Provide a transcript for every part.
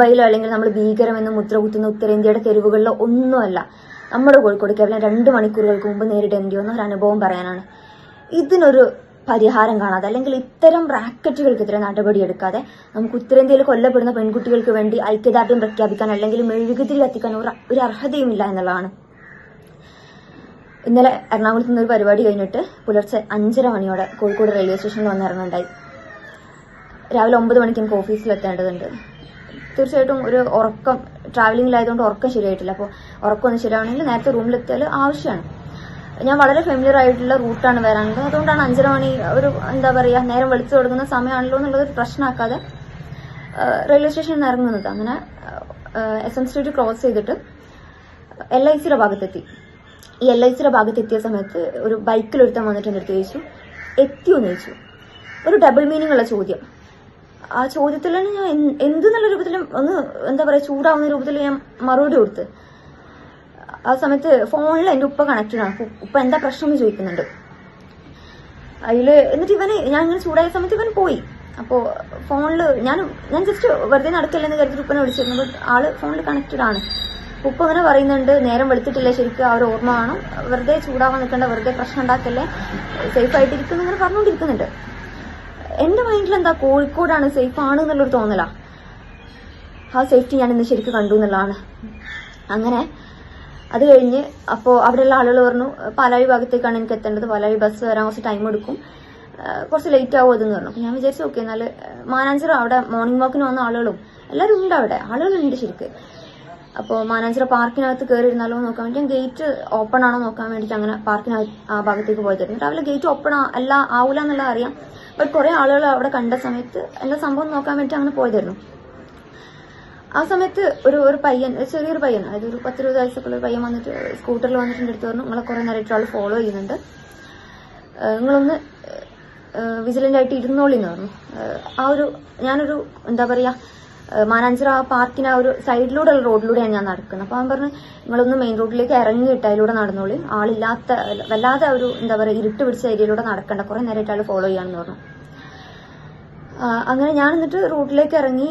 മുംബൈയിലോ അല്ലെങ്കിൽ നമ്മൾ ഭീകരമെന്ന് മുദ്ര കുത്തുന്ന ഉത്തരേന്ത്യയുടെ തെരുവുകളിലോ ഒന്നുമല്ല. നമ്മുടെ കോഴിക്കോട് കേവലം 2 മണിക്കൂറുകൾക്ക് മുമ്പ് നേരിടേണ്ടി വന്ന ഒരു അനുഭവം പറയാനാണ്. ഇതിനൊരു പരിഹാരം കാണാതെ അല്ലെങ്കിൽ ഇത്തരം റാക്കറ്റുകൾക്കെതിരെ നടപടിയെടുക്കാതെ നമുക്ക് ഉത്തരേന്ത്യയിൽ കൊല്ലപ്പെടുന്ന പെൺകുട്ടികൾക്ക് വേണ്ടി ഐക്യദാർഢ്യം പ്രഖ്യാപിക്കാൻ അല്ലെങ്കിൽ മെഴുകുതിരി കത്തിക്കാൻ ഒരു അർഹതയുമില്ല എന്നുള്ളതാണ്. ഇന്നലെ എറണാകുളത്ത് നിന്നൊരു പരിപാടി കഴിഞ്ഞിട്ട് പുലർച്ചെ 5:30 മണിയോടെ കോഴിക്കോട് റെയിൽവേ സ്റ്റേഷനിൽ വന്നിറങ്ങുണ്ടായി. രാവിലെ 9 മണിക്ക് എനിക്ക് ഓഫീസിൽ എത്തേണ്ടതുണ്ട്. തീർച്ചയായിട്ടും ഒരു ഉറക്കം, ട്രാവലിംഗിലായതുകൊണ്ട് ഉറക്കം ശരിയായിട്ടില്ല. അപ്പോൾ ഉറക്കമൊന്നും ശരിയാവണമെങ്കിൽ നേരത്തെ റൂമിലെത്തിയാൽ ആവശ്യമാണ്. ഞാൻ വളരെ ഫെമിലിയർ ആയിട്ടുള്ള റൂട്ടാണ് വരാനുള്ളത്. അതുകൊണ്ടാണ് 5:30 മണി ഒരു നേരം വെളിച്ചു തുടങ്ങുന്ന സമയമാണല്ലോ എന്നുള്ളതൊരു പ്രശ്നമാക്കാതെ റെയിൽവേ സ്റ്റേഷനിൽ നിന്ന് ഇറങ്ങുന്നത്. അങ്ങനെ SM സ്ട്രീറ്റ് ക്രോസ് ചെയ്തിട്ട് LICയുടെ ഭാഗത്തെത്തി. ഈ LICയുടെ ഭാഗത്തെത്തിയ സമയത്ത് ഒരു ബൈക്കിൽ ഒരുത്തൻ വന്നിട്ട് എൻ്റെ അടുത്ത് ചോദിച്ചു, എത്തിയോന്ന് ചോദിച്ചു. ഒരു ഡബിൾ മീനിങ് ഉള്ള ചോദ്യം. ആ ചോദ്യത്തിൽ തന്നെ ഞാൻ എന്തെന്നുള്ള രൂപത്തിൽ ഒന്ന് ചൂടാവുന്ന രൂപത്തിൽ ഞാൻ മറുപടി കൊടുത്ത്. ആ സമയത്ത് ഫോണിൽ എൻ്റെ ഉപ്പ കണക്റ്റഡ് ആണ്. ഉപ്പ എന്താ പ്രശ്നം എന്ന് ചോദിക്കുന്നുണ്ട്. എന്നിട്ട് ഞാൻ ഇങ്ങനെ ചൂടായ സമയത്ത് ഇവൻ പോയി. അപ്പോൾ ഫോണിൽ ഞാൻ ജസ്റ്റ് വെറുതെ നടക്കില്ലെന്ന് കരുതി ഉപ്പനെ വിളിച്ചിരുന്നു. ബട്ട് ആള് ഫോണിൽ കണക്റ്റഡ് ആണ്. ഉപ്പ ഇങ്ങനെ പറയുന്നുണ്ട്, നേരം വെളുത്തിട്ടില്ല, ശരിക്കും ആ ഒരു ഓർമ്മ വേണം, വെറുതെ ചൂടാവാൻ നിൽക്കണ്ട, വെറുതെ പ്രശ്നം ഉണ്ടാക്കല്ലേ, സേഫ് ആയിട്ടിരിക്കുന്നു ഇങ്ങനെ പറഞ്ഞുകൊണ്ടിരിക്കുന്നുണ്ട്. എന്റെ മൈൻഡിൽ എന്താ, കോഴിക്കോടാണ് സേഫ് ആണ് എന്നുള്ളൊരു തോന്നലാ. ആ സേഫ്റ്റി ഞാൻ ഇന്ന് ശരിക്കും കണ്ടു എന്നുള്ളതാണ്. അങ്ങനെ അത് കഴിഞ്ഞ് അപ്പോൾ അവിടെയുള്ള ആളുകൾ പറഞ്ഞു, പാലാഴി ഭാഗത്തേക്കാണ് എനിക്ക് എത്തേണ്ടത്, പാലാഴി ബസ് വരാൻ കുറച്ച് ടൈം എടുക്കും, കുറച്ച് ലേറ്റ് ആവും അതെന്ന് പറഞ്ഞു. അപ്പോൾ ഞാൻ വിചാരിച്ചു, ഓക്കെ, എന്നാൽ മാനാഞ്ചിറ അവിടെ മോർണിംഗ് വാക്കിന് വന്ന ആളുകളും എല്ലാവരും ഉണ്ട്, അവിടെ ആളുകളുണ്ട് ശരിക്ക്. അപ്പോൾ മാനാഞ്ചിറ പാർക്കിനകത്ത് കയറിയിരുന്നാലോ നോക്കാൻ വേണ്ടി ഞാൻ ഗേറ്റ് ഓപ്പൺ ആണോ നോക്കാൻ വേണ്ടിയിട്ട് അങ്ങനെ പാർക്കിനകത്ത് ആ ഭാഗത്തേക്ക് പോയതായിരുന്നു. രാവിലെ ഗേറ്റ് ഓപ്പൺ ആവൂല എന്നുള്ളത് അറിയാം. ബട്ട് കുറെ ആളുകൾ അവിടെ കണ്ട സമയത്ത് എന്താ സംഭവം നോക്കാൻ വേണ്ടി അങ്ങനെ പോയതായിരുന്നു. ആ സമയത്ത് ഒരു പയ്യൻ, ചെറിയൊരു പയ്യൻ, അതായത് ഒരു 10-20 വയസ്സൊക്കെ ഒരു പയ്യൻ വന്നിട്ട് സ്കൂട്ടറിൽ വന്നിട്ട് എൻ്റെ അടുത്ത് പറഞ്ഞു, നിങ്ങളെ കുറെ നേരമായിട്ട് ആൾ ഫോളോ ചെയ്യുന്നുണ്ട്, നിങ്ങളൊന്ന് വിജിലന്റ് ആയിട്ട് ഇരുന്നോളിന്ന് പറഞ്ഞു. ഞാനൊരു മാനാഞ്ചിറ ആ പാർക്കിന് ആ ഒരു സൈഡിലൂടെ റോഡിലൂടെയാണ് ഞാൻ നടക്കുന്നത്. അപ്പൊ അവൻ പറഞ്ഞു, നിങ്ങളൊന്ന് മെയിൻ റോഡിലേക്ക് ഇറങ്ങിയിട്ട് അതിലൂടെ നടന്നോളി, ആളില്ലാത്ത വല്ലാതെ ഒരു ഇരുട്ട് പിടിച്ച ഏരിയയിലൂടെ നടക്കണ്ട, കുറെ നേരമായിട്ട് ആൾ ഫോളോ ചെയ്യാണെന്ന് പറഞ്ഞു. അങ്ങനെ ഞാൻ എന്നിട്ട് റോഡിലേക്ക് ഇറങ്ങി.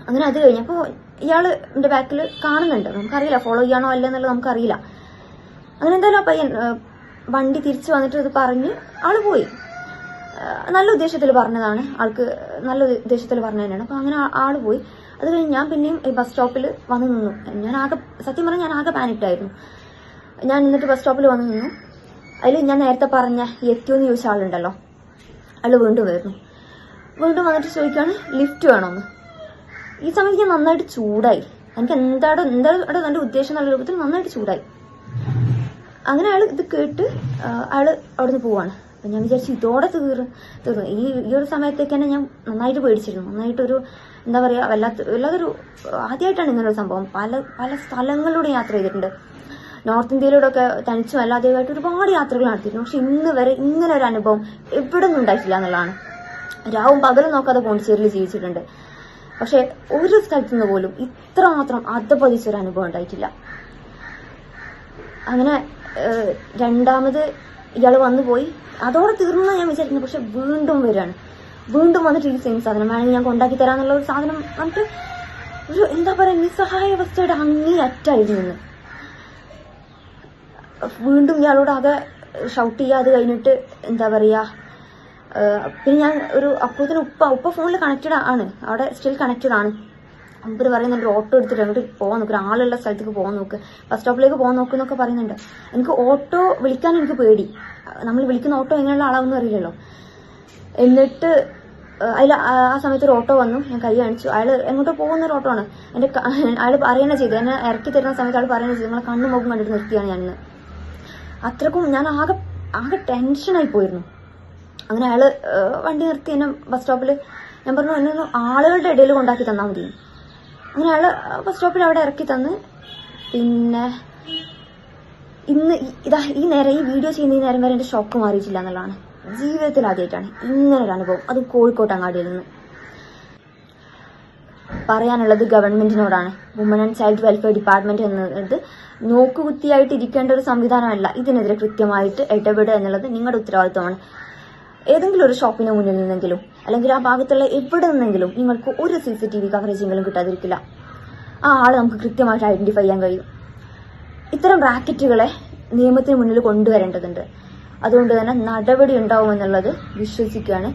അങ്ങനെ അത് കഴിഞ്ഞപ്പോൾ ഇയാള് എന്റെ ബാക്കിൽ കാണുന്നുണ്ട്, നമുക്കറിയില്ല ഫോളോ ചെയ്യാണോ അല്ല എന്നുള്ളത് നമുക്കറിയില്ല. അങ്ങനെ എന്തായാലും ആ പയ്യൻ വണ്ടി തിരിച്ചു വന്നിട്ട് ഇത് പറഞ്ഞ് ആള് പോയി. നല്ല ഉദ്ദേശത്തിൽ പറഞ്ഞതാണ്, ആൾക്ക് നല്ല ഉദ്ദേശത്തിൽ പറഞ്ഞു തന്നെയാണ്. അപ്പൊ അങ്ങനെ ആള് പോയി. അത് കഴിഞ്ഞ് ഞാൻ പിന്നെയും ഈ ബസ് സ്റ്റോപ്പിൽ വന്ന് നിന്നു. സത്യം പറഞ്ഞാൽ ഞാൻ ആകെ പാനിക്ഡ് ആയിരുന്നു. ഞാൻ എന്നിട്ട് ബസ് സ്റ്റോപ്പിൽ വന്ന് നിന്നു. അതിൽ ഞാൻ നേരത്തെ പറഞ്ഞ എത്തിയോന്ന് ചോദിച്ച ആളുണ്ടല്ലോ, ആള് വീണ്ടും വരുന്നു. വീണ്ടും വന്നിട്ട് ചോദിക്കാണ് ലിഫ്റ്റ് വേണമെന്ന്. ഈ സമയത്ത് ഞാൻ നന്നായിട്ട് ചൂടായി. എനിക്ക് എന്താണ് തന്റെ ഉദ്ദേശം എന്നുള്ള രൂപത്തിൽ നന്നായിട്ട് ചൂടായി. അങ്ങനെ അയാൾ ഇത് കേട്ട് അയാള് അവിടുന്ന് പോവാണ്. അപ്പൊ ഞാൻ വിചാരിച്ചു ഇതോടെ തീർന്നു. ഈ ഒരു സമയത്തേക്ക് തന്നെ ഞാൻ നന്നായിട്ട് പേടിച്ചിരുന്നു. നന്നായിട്ടൊരു വല്ലാത്തൊരു ആദ്യമായിട്ടാണ് ഇങ്ങനൊരു സംഭവം. പല സ്ഥലങ്ങളിലൂടെ യാത്ര ചെയ്തിട്ടുണ്ട്. നോർത്ത് ഇന്ത്യയിലൂടെ ഒക്കെ തനിച്ചും അല്ലാതെയായിട്ട് ഒരുപാട് യാത്രകൾ നടത്തിയിരുന്നു. പക്ഷെ ഇന്ന് വരെ ഇങ്ങനെ ഒരു അനുഭവം എവിടെ ഒന്നും ഉണ്ടായിട്ടില്ല എന്നുള്ളതാണ്. രാവും പകലും നോക്കാതെ പോണ്ടിച്ചേരിയിൽ ജീവിച്ചിട്ടുണ്ട്. പക്ഷെ ഒരു സ്ഥലത്തുനിന്ന് പോലും ഇത്രമാത്രം അധപതിച്ചൊരു അനുഭവം ഉണ്ടായിട്ടില്ല. അങ്ങനെ രണ്ടാമത് ഇയാള് വന്നുപോയി. അതോടെ തീർന്നു ഞാൻ വിചാരിക്കുന്നു. പക്ഷെ വീണ്ടും വരികയാണ്. വീണ്ടും വന്നിട്ട് ഈ സെയിം സാധനം വേണമെങ്കിൽ ഞാൻ കൊണ്ടാക്കി തരാന്നുള്ള ഒരു സാധനം വന്നിട്ട് ഒരു നിസ്സഹായാവസ്ഥയുടെ അങ്ങേയറ്റായിരുന്നു നിന്ന്. വീണ്ടും ഇയാളോട് ആകെ ഷൗട്ട് ചെയ്യുക. അത് കഴിഞ്ഞിട്ട് പിന്നെ ഞാൻ അപ്പോഴത്തേന് ഉപ്പ ഫോണിൽ കണക്റ്റഡ് ആണ്, അവിടെ സ്റ്റിൽ കണക്റ്റഡ് ആണ്. മുമ്പ് പറയുന്നുണ്ട് ഓട്ടോ എടുത്തിട്ട് അങ്ങോട്ട് പോകാൻ നോക്ക്, ആളുള്ള സ്ഥലത്തേക്ക് പോകാൻ നോക്ക്, ബസ് സ്റ്റോപ്പിലേക്ക് പോകാൻ നോക്കുന്നൊക്കെ പറയുന്നുണ്ട്. എനിക്ക് ഓട്ടോ വിളിക്കാൻ എനിക്ക് പേടി. നമ്മൾ വിളിക്കുന്ന ഓട്ടോ എങ്ങനെയുള്ള ആളാവെന്ന് അറിയില്ലല്ലോ. എന്നിട്ട് ആ സമയത്ത് ഒരു ഓട്ടോ വന്നു. ഞാൻ കൈ കാണിച്ചു. അയാള് എങ്ങോട്ടോ പോകുന്ന ഒരു ഓട്ടോ ആണ്. അയാൾ പറയണ ചെയ്ത്, എന്നെ ഇറക്കി തരുന്ന സമയത്ത് അയാൾ പറയണ ചെയ്ത്, നിങ്ങളെ കണ്ണു മുഖം കണ്ടിട്ട് നിർത്തിയാണ് ഞാൻ ഇന്ന്. അത്രക്കും ഞാൻ ആകെ ടെൻഷനായി പോയിരുന്നു. അങ്ങനെ അയാള് വണ്ടി നിർത്തി എന്നെ ബസ് സ്റ്റോപ്പിൽ. ഞാൻ പറഞ്ഞു, എന്നെ ആളുകളുടെ ഇടയിൽ കൊണ്ടാക്കി തന്നാൽ മതി. അങ്ങനെ അയാള് ബസ് സ്റ്റോപ്പിൽ അവിടെ ഇറക്കി തന്ന്. പിന്നെ ഇന്ന് ഈ വീഡിയോ ചെയ്യുന്ന ഈ നേരം വരെ എന്റെ ഷോക്ക് മാറിയിട്ടില്ല എന്നുള്ളതാണ്. ജീവിതത്തിൽ ആദ്യമായിട്ടാണ് ഇങ്ങനൊരു അനുഭവം, അത് കോഴിക്കോട്ടങ്ങാടിയിൽ നിന്ന്. പറയാനുള്ളത് ഗവൺമെന്റിനോടാണ്. Woman and child welfare department എന്നത് നോക്കുകുത്തിയായിട്ട് ഇരിക്കേണ്ട ഒരു സംവിധാനമല്ല. ഇതിനെതിരെ കൃത്യമായിട്ട് ഇടപെടുക എന്നുള്ളത് നിങ്ങളുടെ ഉത്തരവാദിത്വമാണ്. ഏതെങ്കിലും ഒരു ഷോപ്പിന് മുന്നിൽ നിന്നെങ്കിലും അല്ലെങ്കിൽ ആ ഭാഗത്തുള്ള എവിടെ നിന്നെങ്കിലും നിങ്ങൾക്ക് ഒരു CCTV കവറേജെങ്കിലും കിട്ടാതിരിക്കില്ല. ആ ആളെ നമുക്ക് കൃത്യമായിട്ട് ഐഡന്റിഫൈ ചെയ്യാൻ കഴിയും. ഇത്തരം റാക്കറ്റുകളെ നിയമത്തിന് മുന്നിൽ കൊണ്ടുവരേണ്ടതുണ്ട്. അതുകൊണ്ട് തന്നെ നടപടി ഉണ്ടാവുമെന്നുള്ളത് വിശ്വസിക്കുകയാണ്.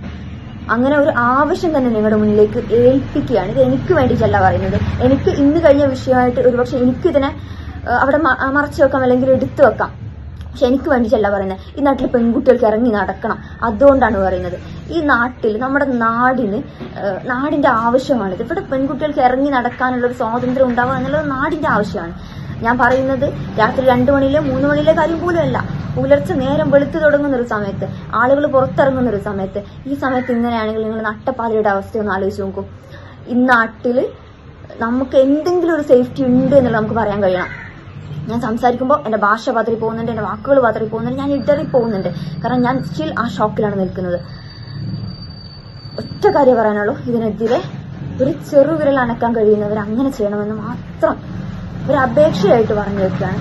അങ്ങനെ ഒരു ആവശ്യം തന്നെ നിങ്ങളുടെ മുന്നിലേക്ക് ഏൽപ്പിക്കുകയാണ്. ഇത് എനിക്ക് വേണ്ടിയിട്ടല്ല പറയുന്നത്. എനിക്ക് ഇന്ന് കഴിഞ്ഞ വിഷയമായിട്ട് ഒരുപക്ഷെ എനിക്കിതിനെ അവിടെ മറച്ചു വെക്കാം അല്ലെങ്കിൽ എടുത്തു വെക്കാം. പക്ഷെ എനിക്ക് വേണ്ടിയിട്ടല്ല പറയുന്നത്. ഈ നാട്ടിൽ പെൺകുട്ടികൾക്ക് ഇറങ്ങി നടക്കണം, അതുകൊണ്ടാണ് പറയുന്നത്. ഈ നാട്ടിൽ നമ്മുടെ നാടിന്റെ ആവശ്യമാണിത്. ഇവിടെ പെൺകുട്ടികൾക്ക് ഇറങ്ങി നടക്കാനുള്ള ഒരു സ്വാതന്ത്ര്യം ഉണ്ടാവുക എന്നുള്ളത് നാടിന്റെ ആവശ്യമാണ്. ഞാൻ പറയുന്നത് രാത്രി 2 മണിയിലെ 3 മണിയിലെ കാര്യം പോലും അല്ല. പുലർച്ചെ നേരം വെളുത്തു തുടങ്ങുന്ന ഒരു സമയത്ത്, ആളുകൾ പുറത്തിറങ്ങുന്ന ഒരു സമയത്ത്, ഈ സമയത്ത് ഇങ്ങനെയാണെങ്കിൽ നിങ്ങൾ നട്ടപ്പാതിയുടെ അവസ്ഥയൊന്ന് ആലോചിച്ച് നോക്കൂ. ഈ നാട്ടില് നമുക്ക് എന്തെങ്കിലും ഒരു സേഫ്റ്റി ഉണ്ട് എന്നുള്ളത് നമുക്ക് പറയാൻ കഴിയണം. ഞാൻ സംസാരിക്കുമ്പോൾ എന്റെ ഭാഷ പതറി പോകുന്നുണ്ട്, എന്റെ വാക്കുകൾ പതറി പോകുന്നുണ്ട്, ഞാൻ ഇടറി പോകുന്നുണ്ട്. കാരണം ഞാൻ സ്റ്റിൽ ആ ഷോക്കിലാണ് നിൽക്കുന്നത്. ഒറ്റ കാര്യം പറയാനുള്ളൂ, ഇതിനെതിരെ ഒരു ചെറുവിരൽ അനക്കാൻ കഴിയുന്നവർ അങ്ങനെ ചെയ്യണമെന്ന് മാത്രം ഒരു അപേക്ഷയായിട്ട് പറഞ്ഞു വെക്കുകയാണ്.